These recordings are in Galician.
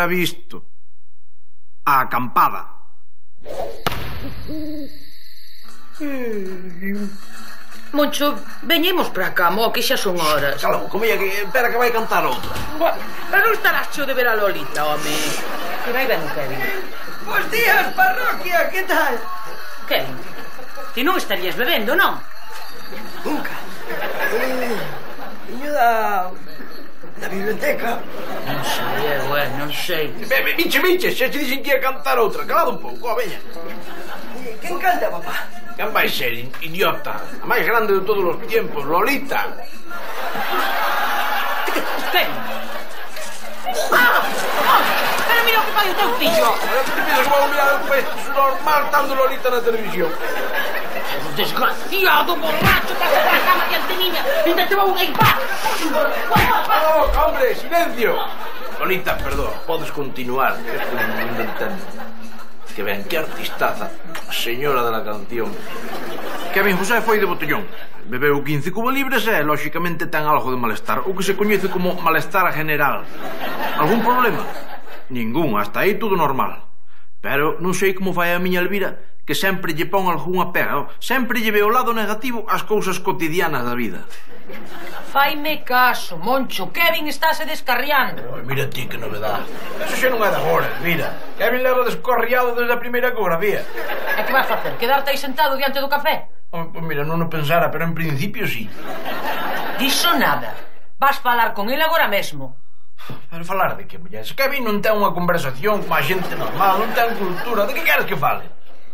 tivera visto a acampada. Moncho, veñemos para cá, mo, que xa son horas. Cala, comía que... Espera que vai cantar outra. Pero non estarás cheo de ver a Lolita, home. Que vai ben o Kevin. Bos días, parroquia, que tal? Kevin, ti non estarías bebendo, non? Nunca. Viño da biblioteca. Non sei, non sei. Biche, xa te dixen que ia cantar outra. Calado un pouco, veña. Quen canta, papá? Quen vai ser, idiota? A máis grande de todos os tiempos, Lolita. Kevin. Pero mira o que fai o teu fillo. Te pides que vou mirar o país normal dando Lolita na televisión. Desgraciado, borracho, pasa para a cama que ante niña. Ainda te vou eipar. Hombre, silencio. Lolita, perdón, podes continuar. Esto non entendo. Que ben, que artistaza. Señora de la canción. Kevin José foi de botellón. Bebeu 15 cubos libres e, lóxicamente, ten algo de malestar. O que se coñece como malestar general. Algún problema? Ningún, hasta aí todo normal. Pero non sei como fai a miña Elvira, que sempre lle pon algunha pega. Sempre lle ve o lado negativo ás cousas cotidianas da vida. Faime caso, Moncho. Kevin estáse descarriando. Mira ti que novedade. Eso xa non é de agora, mira. Kevin leva descorriado desde a primeira ecografía. E que vas facer? Quedarte aí sentado diante do café? Pois mira, non o pensara, pero en principio sí. Diso nada. Vas falar con ele agora mesmo. Pero falar de que, muller? Se Kevin non ten unha conversación con a xente normal, non ten cultura, de que queres que fale?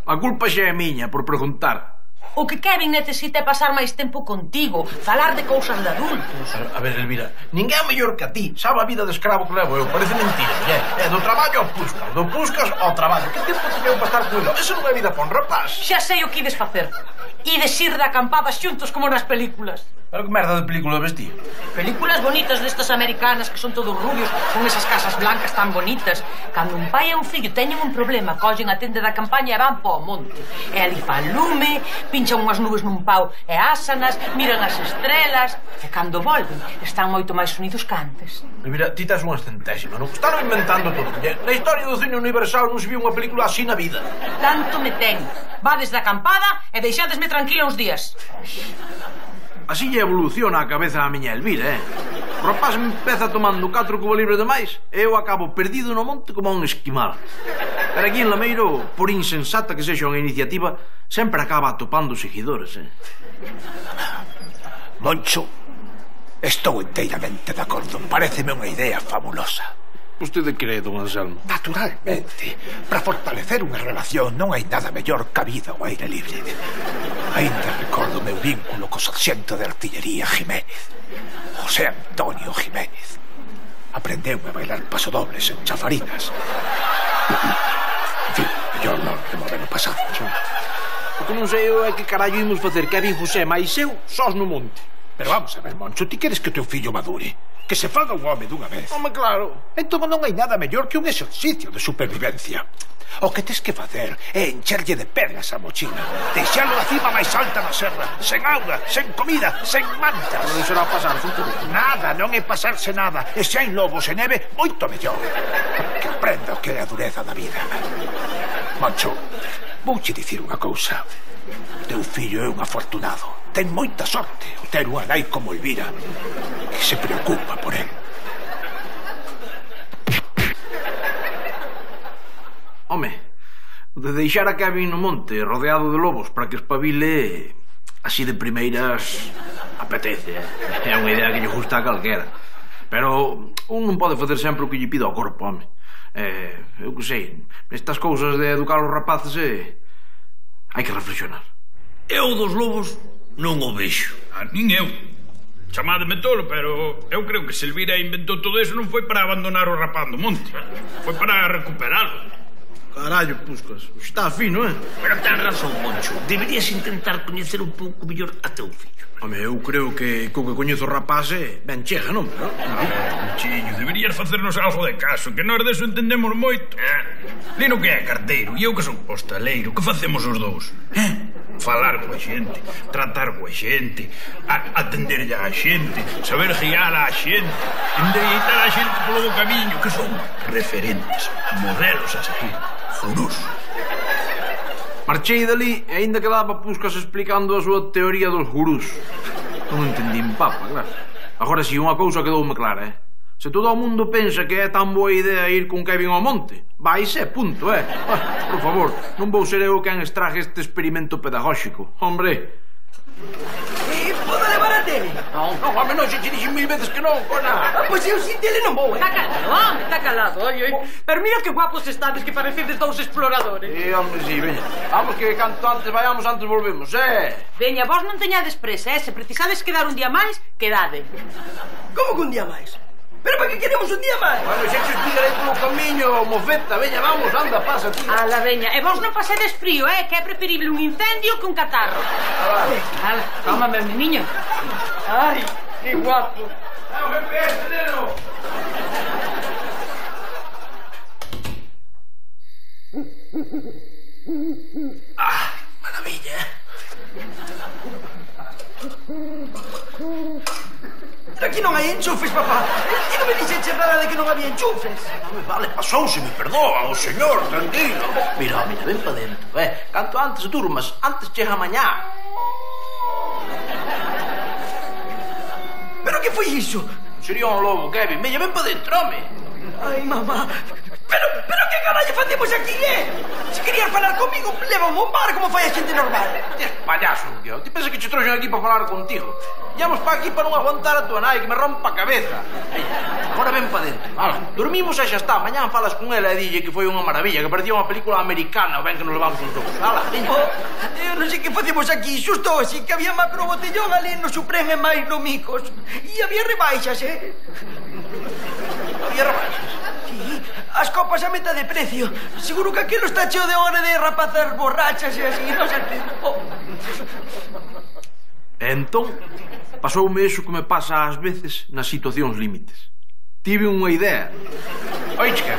A culpa xa é miña por preguntar. O que Kevin necesita é pasar máis tempo contigo, falar de cousas de adultos. A ver, Elvira, ninguén é mellor que a ti. Sabe a vida de escravo que levo eu, parece mentira, muller. É do traballo ao Puscas, do Puscas ao traballo. Que tempo teñeu para estar con ele? Eso non é vida para un rapaz. Xa sei o que ides facer. Ides ir de acampada xuntos como nas películas. Pero que merda de película vestir? Películas bonitas destas americanas que son todos rubios, con esas casas blancas tan bonitas. Cando un pai e un fillo teñen un problema, collen a tenda da campaña e van po monte. E ali fan lume, pinchan unhas nubes nun pau e ásanas, miran as estrelas. E cando volven, están moito máis unidos que antes. Mira, ti tes unha centésima, non? Están inventando todo. Na historia do cine universal non se viu unha película así na vida. Tanto me ten. Vades da acampada e deixadesme tranquila uns días. Así lle evoluciona a cabeza a miña Elvira, O rapaz me empeza tomando 4 cubos libres de máis e eu acabo perdido no monte como un esquimal. Pero aquí en Lameiro, por insensata que sexa unha iniciativa, sempre acaba atopando seguidores, Moncho, estou enteiramente de acordo. Paréceme unha idea fabulosa. Vostede cree, don Anselmo? Naturalmente. Para fortalecer unha relación non hai nada mellor que a vida ao aire libre. Ainda recordo o meu vínculo co sarxento de artillería Jiménez, José Antonio Jiménez. Aprendeume a bailar pasodobles en chafarinas. En fin, mellor non remover o pasado. O que non sei é que carallo imos facer Kevin José máis eu sós no monte. Pero vamos a ver, Moncho, ti queres que o teu fillo madure? Que se faga un home dunha vez? Home, claro. Entón non hai nada mellor que un exercicio de supervivencia. O que tes que facer é encherlle de pedras a mochila, deixalo na cima máis alta da serra, sen auga, sen comida, sen mantas. Non será pasarse un pouco. Nada, non é pasarse nada. E se hai lobos e neve, moito mellor. Que aprenda o que é a dureza da vida. Moncho, vouche dicir unha cousa. Teu fillo é un afortunado. Ten moita sorte o ter unha nai como Elvira, que se preocupa por él. Home, de deixar a Kevin no monte rodeado de lobos para que espabile, así de primeiras apetece. É unha idea que lle gusta a calquera. Pero un non pode facer sempre o que lle pida ao corpo, home. Eu que sei, estas cousas de educar os rapaces hai que reflexionar. Eu dos lobos non o vexo. Nin eu. Chamádeme tolo, pero eu creo que se Elvira inventou todo eso non foi para abandonar o rapaz do monte. Foi para recuperalo. Carallo, Puscas, está fino, Pero ten razón, Moncho. Deberías intentar coñecer un pouco mellor a teu fillo. Home, eu creo que co que coñezo o rapaz ben chega, non? Chiño, deberías facernos algo de caso, que nós deso entendemos moito. Lino que é carteiro e eu que son hostaleiro. Que facemos os dous? falar coa xente, tratar coa xente, atenderlle á xente, saber guiar á xente, endereitar á xente polo camiño, que son referentes, modelos a seguir, gurús. Marchei dali e aínda quedaba Puskas explicando a súa teoría dos gurús. Non entendín papa, claro. Agora si, unha cousa quedoume clara, Se todo o mundo pensa que é tan boa idea ir con Kevin ao monte, vaise, punto, Por favor, non vou ser eu quen estrague este experimento pedagóxico. Hombre... Podo levar a tele? Non, home, non, se te dixen 1000 veces que non, cona. Pois eu sin tele non vou, Está calado, home, está calado, oi. Pero mira que guapos estades, que parecedes dous exploradores. Home, si, veña. Vamos que canto antes vayamos, antes volvemos, Veña, vos non teñades presa, Se precisades quedar un día máis, quedade. Como que un día máis? Pero para que queremos un día máis? Bueno, xa te explicarei polo camiño, mofeta, veña, vamos, anda, pasa, tío. Ala, veña, e vos non pasedes frío, Que é preferible un incendio que un catarro. Ala, toma, meu niño. Ai, que guapo. Vamos, GPS, neno. Maravilla, Aquí non hai enchufes, papá. E non me dixeche nada de que non había enchufes. Vale, pasouse, me perdoa, o señor, tranquilo. Mira, ven pa dentro, Canto antes durmas, antes chega mañá. Pero que foi iso? Sería un lobo, Kevin. Veña, ven pa dentro, home. Ai, mamá. Pero que carallo facemos aquí, Se querías falar comigo, leva un bar como fai a xente normal. Tes payaso, tío. Ti pensa que che trouxen aquí para falar contigo? Íamos pa aquí para non aguantar a tua nai, que me rompa a cabeza. Agora ven pa dentro. Dormimos e xa está. Mañán falas con ela e dille que foi unha maravilla, que parecía unha película americana, o ben que nos levamos os dous. Veña. Eu non sei que facemos aquí, xusto hoxe, que había macro botellón ali no Supreme e máis no Micos. E había rebaixas, Había rebaixas? Sí, as copas a metade de precio. Seguro que aquilo está cheo de hora de rapazas borrachas e así, non sei. Entón, pasoume iso que me pasa ás veces nas situacións límites. Tive unha idea. Oiche, que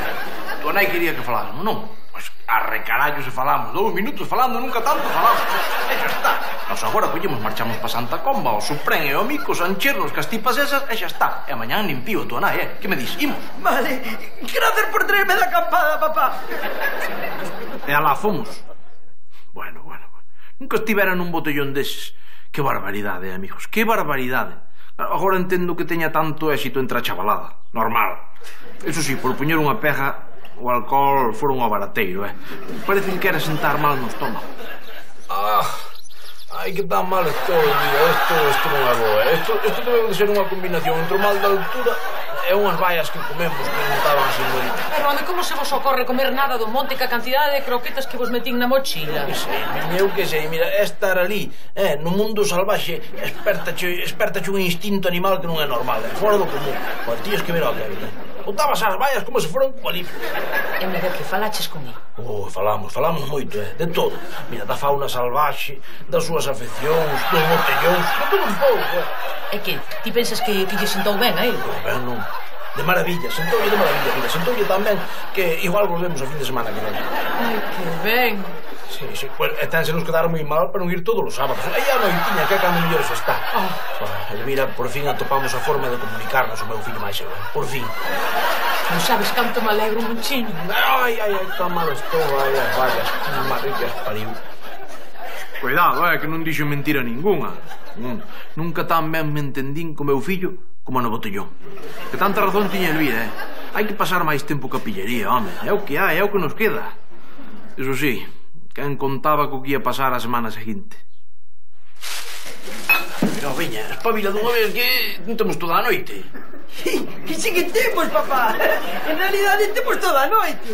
tua nai quería que faláramos, non? Pois arrecarallo se falamos. 2 minutos falando, nunca tanto falamos. E xa está. Nos agora collemos, marchamos pa Santa Comba, ao Supreme e ao Micos, a enchernos cas tipas esas, e xa está. E amañán limpío a tua nai, Que me dis? Imos? Vale, gracias por traerme da acampada, papá. E alá fomos. Bueno. Nunca estivera nun botellón deses. Que barbaridade, amigos, que barbaridade. Agora entendo que teña tanto éxito entre a chavalada. Normal. Eso sí, por poñer unha pega, o alcohol fora un abarateiro, Parece que quere sentar mal no estómago. Ai, que tan mal estou, mira, isto non é boa, Isto debe de ser unha combinación entre o mal da altura e unhas baias que comemos que non estaban así moi... Pero, home, como se vos ocorre comer nada do monte que a cantidade de croquetas que vos metín na mochila? Eu que sei, mira, estar ali, no mundo salvaxe, espertache un instinto animal que non é normal, fora do común. Pois tíos que ver ao Kevin, botabas as baias como se foran como alivio. E me que falaches con ele? Falamos moito, de todo. Mira, da fauna salvaxe, das súas afeccións, dos botellóns, de todo un pouco, E que, ti pensas que lle sentou ben a ele? Ben, non. De maravilla, sentoulle de maravilla, mira, sentoulle tamén que igual volvemos a fin de semana que ven. Ai, que ben. Sí, pues, tense nos quedar moi mal para non ir todos os sábados. Aí a noitiña, que é cando mellor se está. Elvira, por fin atopamos a forma de comunicarnos o meu fillo máis eu. Por fin. Non sabes canto me alegro, monchiño. Ai, tan mal estou, as vallas. Marillas pariu. Cuidado, que non dixo mentira ninguna. Nunca tan ben me entendín co meu fillo como no botellón. Que tanta razón tiña Elvira, Hai que pasar máis tempo que a pillería, home. É o que hai, é o que nos queda. Iso sí, quen contaba co que ia pasar a semana seguinte. Pero, veña, espabila dunha vez que non temos toda a noite. Que sí que temos, papá. En realidade temos toda a noite.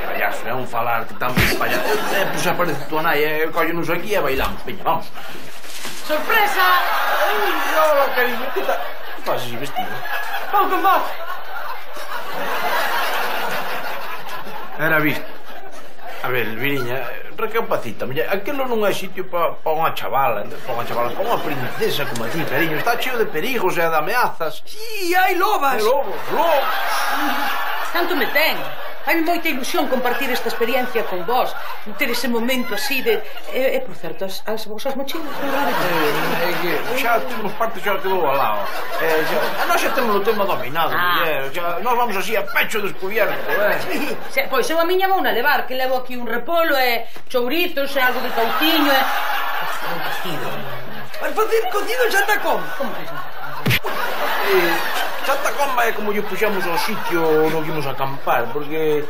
Payaso, é un falar que tan payaso. Pois aparece tua nai, cóllenos aquí e bailamos. Veña, vamos. Sorpresa! Hola, cariño, que tal? Que faz así vestido? Vamos con vos. Era visto. A ver, Viriña, recapacita. Aquilo non é sitio para unha chavala, para unha princesa como a ti, cariño. Está cheo de perigos e de ameazas. Sí, hai lobas. Lobos. Tanto me ten. hai moita ilusión compartir esta experiencia con vos, ter ese momento así de... por certo, as vosas mochilas, verdade? Xa temos parte xa quedou ao lado. Nós xa temos o tema dominado, muller. Nós vamos así a pecho descubierto, Pois eu a miña vou na levar, que levo aquí un repolo e chourizos e algo de cauciño e... Un cocido. Vas facer cocido en Santa Comba? Como que Santa Comba? Santa Comba é como lle puxamos ao sitio onde imos acampar, porque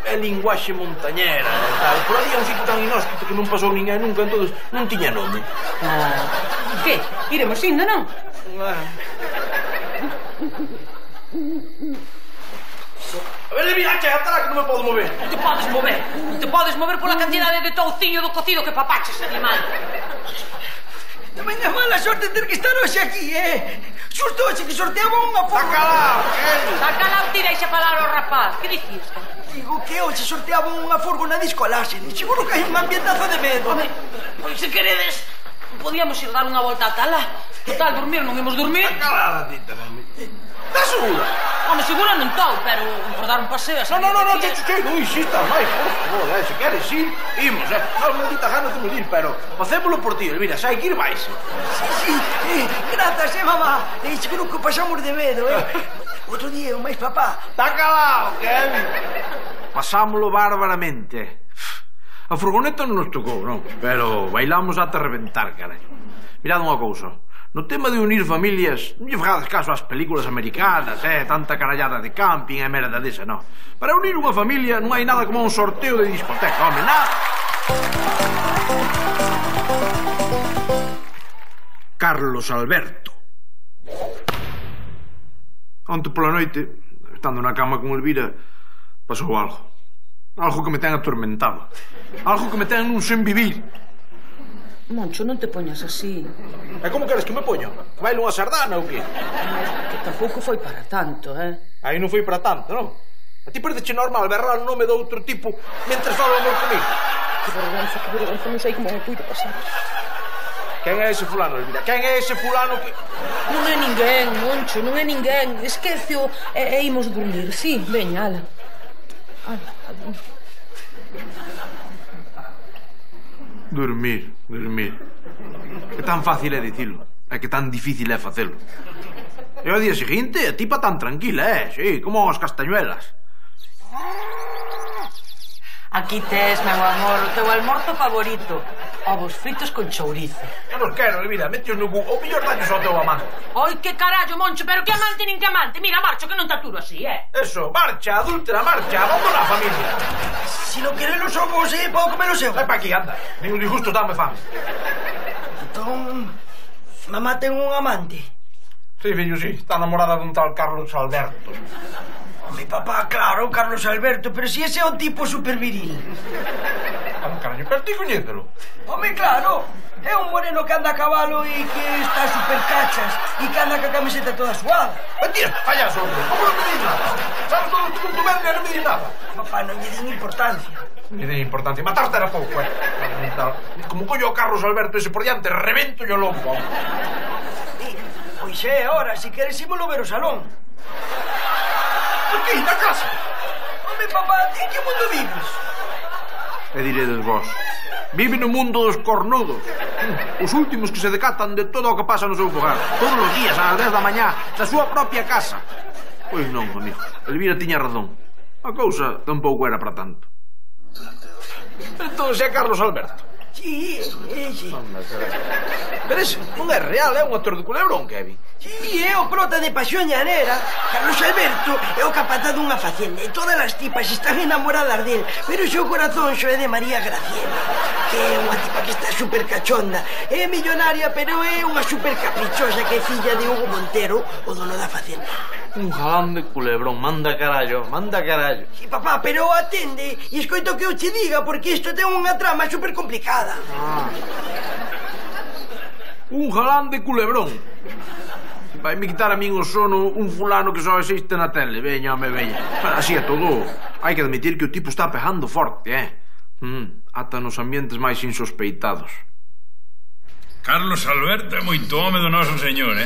é linguaxe montañera e tal. Por aí é un sitio tan inhóspito que non pasou ninguén nunca, entón non tiña nome. Que? Iremos indo, non? A ver, mira, che, atrás que non me podo mover. Non te podes mover. Non te podes mover pola cantidade de touciño do cocido que papaches, animal. Tamén é mala sorte ter que estar hoxe aquí, Xusto hoxe que sorteaba unha forma... Saca lá o tira e xa falar ao rapaz. Que dicís? Digo que hoxe sorteaba unha furgo na disco Láxere. Seguro que hai un ambientazo de medo. Home, pois se queredes, podíamos ir dar unha volta a tala. Total, dormir non imos dormir. Calada, tita, estás segura? Home, segura non estou, pero por dar un paseo... Non, non insistas máis, por favor, se queres ir, imos, Nós maldita gana temos ir, pero facémolo por ti, Elvira, se hai que ir, vais. Sí, grazas, mamá. Seguro que pasamos de medo, Outro día, o máis papá. Está calado, Kevin. Pasámolo bárbaramente. A furgoneta non nos tocou, non? Pero bailamos ata reventar, carai. Mirad unha cousa. No tema de unir familias, non lle fagades caso ás películas americanas, tanta carallada de camping e merda desa, non. Para unir unha familia non hai nada como un sorteo de discoteca, home, nada. Carlos Alberto. Onte pola noite, estando na cama con Elvira, pasou algo. Algo que me ten atormentado. Algo que me ten nun sen vivir. Moncho, non te poñas así. E como queres que me poño? Que baile unha sardana ou que? Que tampouco foi para tanto, Aí non foi para tanto, non? A ti pareceche normal berrar o nome de outro tipo mentre fala o amor comigo? Que vergonza, non sei como me puido pasar. Quen é ese fulano, Elvira? Quen é ese fulano que... Non é ninguén, Moncho, non é ninguén. Esquecio e imos dormir, sí, veña, ala. Dormir. Que tan fácil é dicilo. É que tan difícil é facelo. E ao día seguinte, a tipa tan tranquila, sí, como as castañuelas. Aquí tes, meu amor, o teu almorzo favorito. Ovos fritos con chourizo. Eu non quero, Elvira, meteos no cu. O mellor daños ao teu amante. Oi, que carallo, Moncho, pero que amante nin que amante. Mira, marcho, que non te aturo así, Eso, marcha, adúltera, marcha, abandona a familia. Si non queren los ovos, podo comer os eu. Vai pa aquí, anda. Nin un disgusto dame fame. Entón, mamá ten un amante. Sí, fillo, sí, está namorada dun tal Carlos Alberto. Mi papá, claro, Carlos Alberto, pero si ese é un tipo superviril. Carallo, pero ti coñécelo? Home, claro, é un moreno que anda a cabalo e que está supercachas e que anda ca camiseta toda suada. Mentira, payaso, como non me dis nada? Sabes todo tu con tu verga e non me dis nada? Papá, non lle din importancia. Non lle din importancia, matarte era pouco, Como collo o Carlos Alberto ese por diante, revento yo loco. Pois é, ahora, si queres ímolo ver o salón. Aquí, na casa. Home, papá, ti en que mundo vives? E diredes vos, vive no mundo dos cornudos. Os últimos que se decatan de todo o que pasa no seu fogar. Todos os días, ás 10 da mañá, da súa propia casa. Pois non, amigo, Elvira tiña razón. A cousa tampouco era para tanto. Entón, é Carlos Alberto. Sí. Pero ese non é real, é un actor de culebrón, Kevin. Sí, é o prota de Pasión Llanera. Carlos Alberto é o capataz dunha facenda e todas as tipas están enamoradas del, pero o seu corazón xo é de María Graciela, que é unha tipa que está super cachonda. É millonaria, pero é unha super caprichosa que é filla de Hugo Montero, o dono da facenda. Un jalán de culebrón, manda carallo. Sí, papá, pero atende e escoito que eu che diga, porque isto ten unha trama super complicada. Un jalán de culebrón. Vai me quitar a min o sono un fulano que só existe na tele. Veña, home, veña. Pero así é todo. Hai que admitir que o tipo está pegando forte, ata nos ambientes máis insospeitados. Carlos Alberto é moito home do noso señor,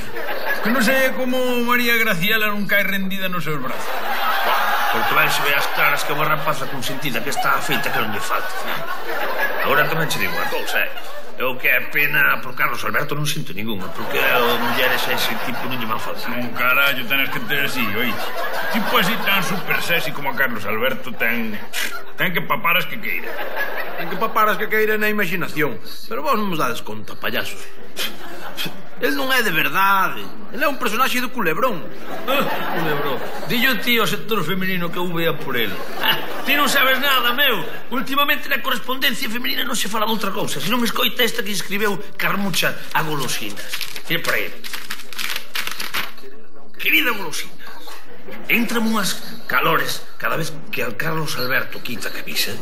Que non sei como María Graciela non cae rendida nos seus brazos. Porque ben se ve as claras que é unha rapaza consentida que está feita que non lle falta. Agora tamén che digo unha cousa, eu que é pena por Carlos Alberto non sinto ninguna, porque a mulleres ese tipo non lle van faltar. Un carallo tenes que ter así, oí. Tipo así tan super sexy como a Carlos Alberto ten que papar as que queira. Ten que papar as que queira na imaginación. Pero vos non nos dades conta, payasos. El non é de verdade. El é un personaxe do Culebrón. Culebrón. Dillo ti ao sector femenino que eu vea por el. Ti non sabes nada, meu. Últimamente na correspondencia femenina non se fala de outra cousa. Se non me escoita esta que escribeu Carmucha a Golosinas. Mira por aí. Querida Golosinas, entran unhas calores cada vez que al Carlos Alberto quita a camisa,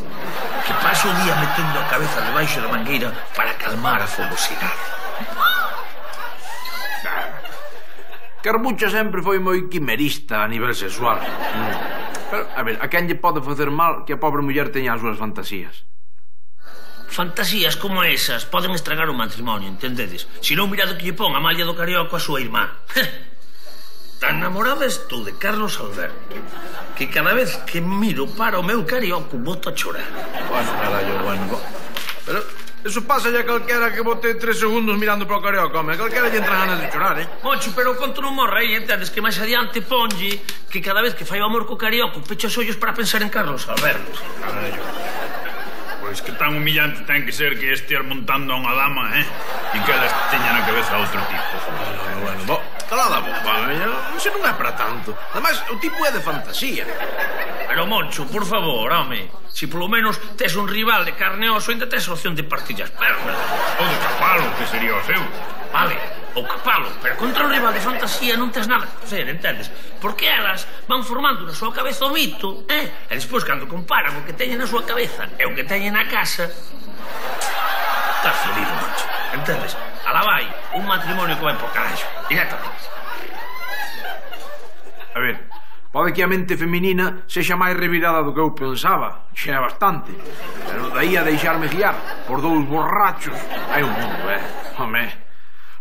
que paso o día metendo a cabeza debaixo da mangueira para calmar a fogosidade. Carmucha sempre foi moi quimerista a nivel sexual. Pero, a ver, a quen lle pode facer mal que a pobre muller teña as súas fantasías? Fantasías como esas poden estragar o matrimonio, entendedes? Se non mirado que lle pon a Amalia do Carioco a súa irmá. Tan namorada estou de Carlos Alberto que cada vez que miro para o meu Carioco boto a chorar. Bueno, carallo, bueno. Pero eso pasa ya calquera que bote 3 segundos mirando para o Carioca, home. Calquera lle entran ganas de chorar, Moncho, pero o conto non morre aí, entendes? Que máis adiante ponlle que cada vez que fai o amor co Carioco pecha os ollos para pensar en Carlos Alberto. Carallo. Pois que tan humillante ten que ser que esteas montando a unha dama, e que elas teñan na cabeza a outro tipo. Bueno, calada a boca, iso non é para tanto. Ademais, o tipo é de fantasía. Pero, Moncho, por favor, home, se polo menos tes un rival de carne e oso, ainda tes a opción de partir as pernas. O de capalo, que sería o seu. Vale, o capalo, pero contra un rival de fantasía non tes nada que facer, entendes? Porque elas van formando na súa cabeza o mito, e despois, cando comparan o que teñen na súa cabeza e o que teñen na casa, estás fodido, Moncho, entendes? Alá vai, un matrimonio que vai por carallo, directamente. A ver, pode que a mente feminina sexa máis revirada do que eu pensaba, xa é bastante, pero daí a deixarme guiar por 2 borrachos hai un mundo, home.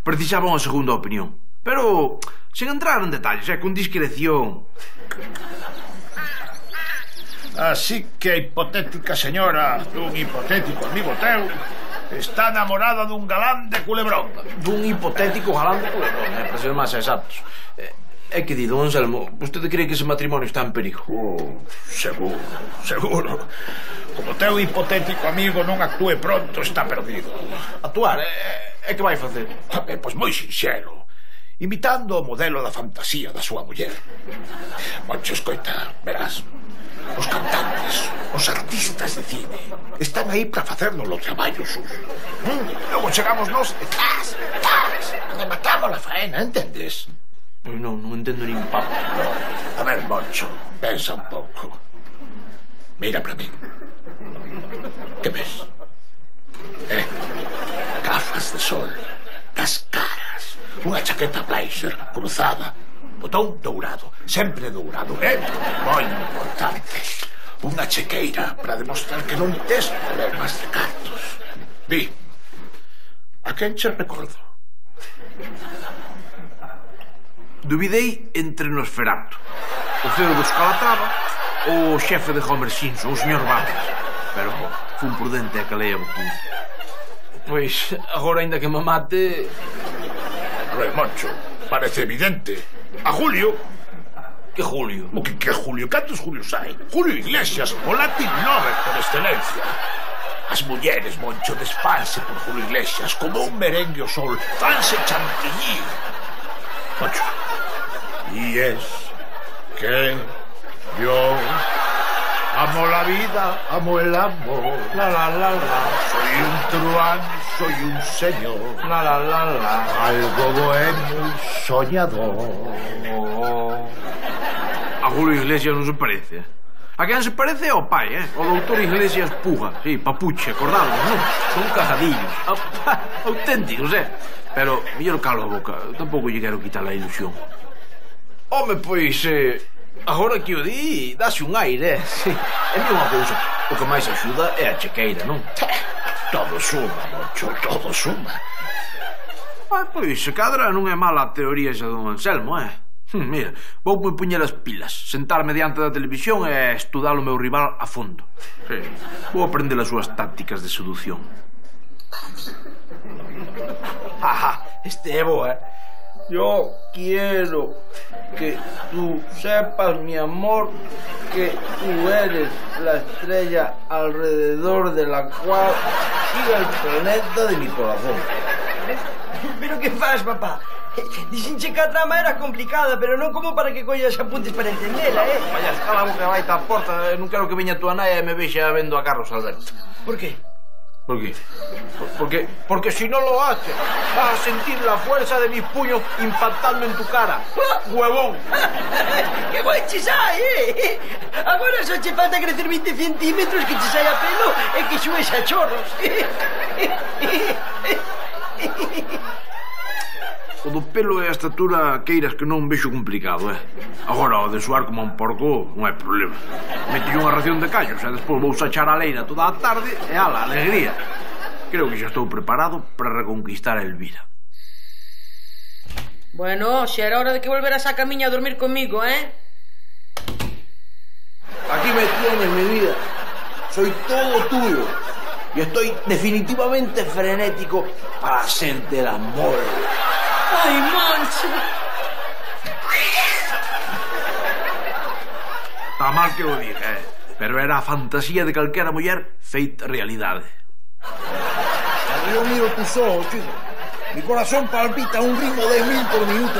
Precisaba unha segunda opinión, pero sen entrar en detalles, con discreción. Así que a hipotética señora dun hipotético amigo teu está namorada dun galán de Culebrón. Dun hipotético galán de Culebrón, para ser máis exactos. É que di, don Anselmo, vostede cree que ese matrimonio está en perigo? Seguro, seguro. Como teu hipotético amigo non actúe pronto, está perdido. Actuar? É que vai facer? Pois moi sinxelo, imitando o modelo da fantasía da súa muller. Moncho, escoita, verás, os cantantes, os artistas de cine están aí para facernos o traballo sus. Logo chegamos nós e tas, rematamos a faena, entendes? Pois non entendo nin papo. A ver, Moncho, pensa un pouco. Mira para mí. Que ves? Gafas de sol, das caras, unha chaqueta blazer cruzada, botón dourado, sempre dourado, moi importante. Unha chequeira para demostrar que non tes problemas de cartos. Di, a quen che recordo? Duvidei entre Nosferatu, o CEO dos Calatrava ou o xefe de Homer Simpson, o señor Barnes. Pero fun prudente e calei a boquinha. Pois, agora ainda que me mate... A ver, Moncho, parece evidente. A Julio... Que Julio? O que Julio? Cantos Julios hai? Julio Iglesias, o Latin Lover por excelencia. As mulleres, Moncho, desfanse por Julio Iglesias como un merengue ao sol. Fanse chantilly. Moncho, y es que yo amo la vida, amo el amor, la la la la. Soy un truán, soy un señor, la la la la. Algo bohemio y soñador. A Julio Iglesias non se parece. A quen se parece é ao pai, o doutor Iglesias Puga. Sí, papuche, acordado, non? Son cajadillos. Auténticos, Pero, mellor calo a boca. Tampouco lle quero quitar a ilusión. Home, pois, agora que o di, dáse un aire, sí. E mira unha cousa, o que máis axuda é a chequeira, non? Todo suma, Moncho, todo suma. Pois, se cadra non é mala a teoría esa don Anselmo, Mira, voume poñer as pilas, sentarme diante da televisión e estudar o meu rival a fondo. Sí. Vou aprender as súas tácticas de seducción. Este é bo, Yo quiero que tú sepas, mi amor, que tú eres la estrella alrededor de la cual gira el planeta de mi corazón. Pero que faz, papá? Dixenche que a trama era complicada, pero non como para que collas apuntes para entendela, Vaya, cala a boca, vai tá a porta. Non quero que veña a tua nai e me vexa vendo a Carlos Alberto. Por qué? ¿Por qué? Porque si no lo haces, vas a sentir la fuerza de mis puños impactando en tu cara. ¡Huevón! Que boi che sai, Agora só che falta crecer 20 centímetros, que che sai a pelo e que xues a chorros. O do pelo e a estatura queiras que non vexo complicado, Agora, o de suar como un porco non é problema. Meto unha ración de callos e despois vou sachar a leira toda a tarde e ala, alegría. Creo que xa estou preparado para reconquistar a Elvira. Bueno, xa era hora de que volveras a camiña a dormir comigo, Aquí me tienes, mi vida. Soy todo tuyo. Y estoy definitivamente frenético para hacerte el amor. Ai, Moncho. Está mal que o diga, pero era a fantasía de calquera muller feita realidade. Yo miro tus ojos, chico. Mi corazón palpita a un ritmo de 1000 por minuto.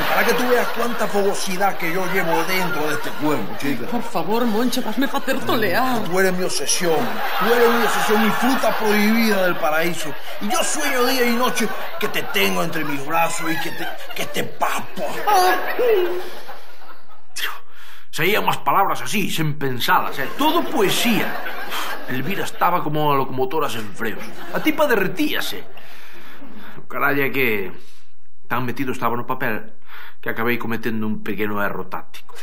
Para que tú veas cuánta fogosidad que yo llevo dentro de este cuerpo, chica. Por favor, Moncho, vasme facer tolear. Tú eres mi obsesión. Mi fruta prohibida del paraíso. Y yo sueño día y noche que te tengo entre mis brazos y que te papo. Saían más palabras así, sen pensadas, todo poesía. Elvira estaba como unha locomotora sen freos. A tipa derretíase. O carallo é que tan metido estaba no papel que acabei cometendo un pequeno erro táctico.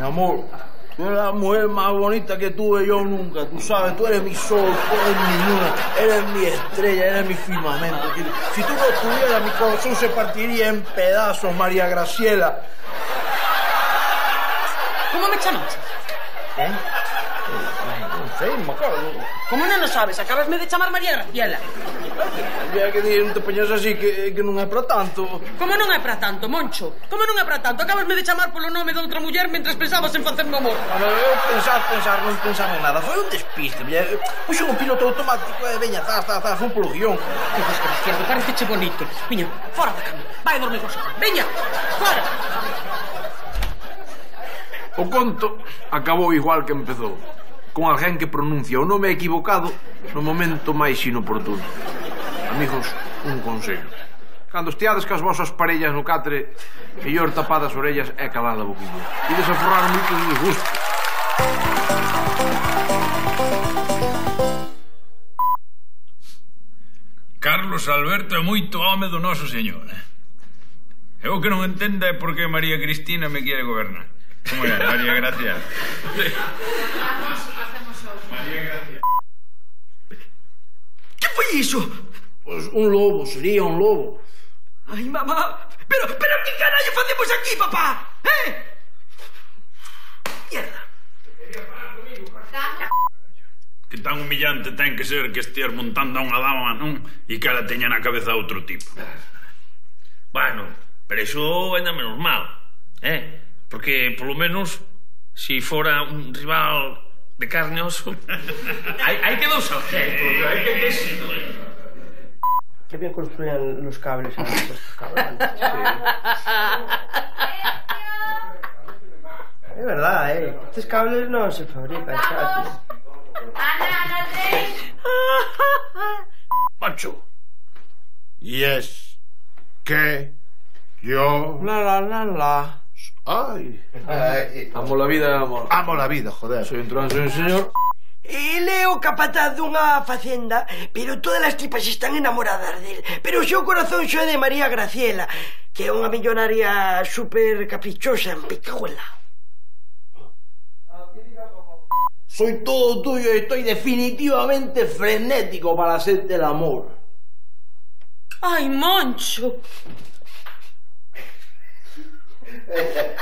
Mi amor, tú eres la mujer más bonita que tuve yo nunca. Tú sabes, tú eres mi sol, tú eres mi luna, eres mi estrella, eres mi firmamento. Si tú no estuvieras, mi corazón se partiría en pedazos, María Graciela. Como me chamas? Non sei, me acordo. Como non o sabes? Acabasme de chamar María Graciela. Había que non te poñas así, que non é para tanto. Como non é para tanto, Moncho? Como non é para tanto? Acabasme de chamar polo nome de outra muller mentres pensabas en facerme amor. Eu pensar, non pensaba en nada. Foi un despiste, puxo un piloto automático e veña, foi un polo guión. Que desgraciado, parece bonito. Viña, fora da cama. Vai a dormir con sofá. Veña, fora. O conto acabou igual que empezou, con alguén que pronuncia o nome equivocado no momento máis inoportuno. Amigos, un consello: cando esteades cas vosas parellas no catre, mellor tapad as orellas e calad a boquilla. E desaforrar moito de disgusto. Carlos Alberto é moito home do noso señor. Eu que non entendo é por que María Cristina me quiere gobernar. ¿Cómo era? María Gracia. María Gracia. Que foi iso? Pues un lobo, sería un lobo. Ai, mamá. Pero que carallo facemos aquí, papá? Mierda. Que tan humillante ten que ser que esteas montando a unha dama, non? E que ela teña na cabeza outro tipo. Bueno, pero iso ainda menos mal, Porque, polo menos, si fora un rival de carne oso, hai que dos objetos, hai que sí. Que bien construían los cables. Es verdad, estos cables no se fabrican, ¿sabes? Ana, Moncho. Y es que yo... La. Ay. Amo la vida, amor. Amo la vida, joder. Soy un trans, soy un señor. Leo capataz dunha facenda, pero todas as tipas están enamoradas del. Pero o seu corazón xo é de María Graciela, que é unha millonaria super caprichosa en picahuela. Soy todo tuyo y estoy definitivamente frenético para hacerte el amor. Ai, Moncho.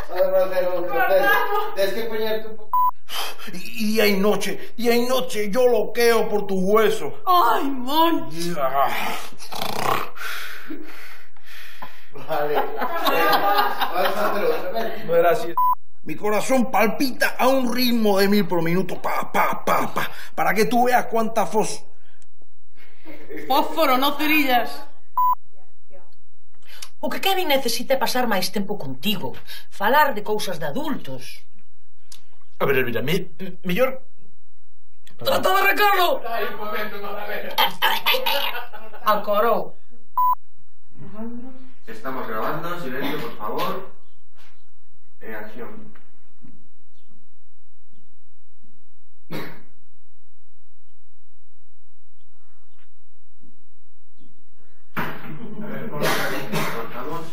Vamos a hacer otro test. Tienes que ponerte un poco... Y día y noche, yo loqueo por tu hueso. Ay, Monchi. Vale. Vamos a hacer otra vez. Gracias. Mi corazón palpita a un ritmo de 1000 por minuto. Para que tú veas cuánta Fósforo, no cerillas. O que Kevin necesita é pasar máis tempo contigo. Falar de cousas de adultos. A ver, Elvira, mellor... Trata de arrancarlo. Acorou. Estamos grabando, silencio, por favor. Acción. A ver, cortamos.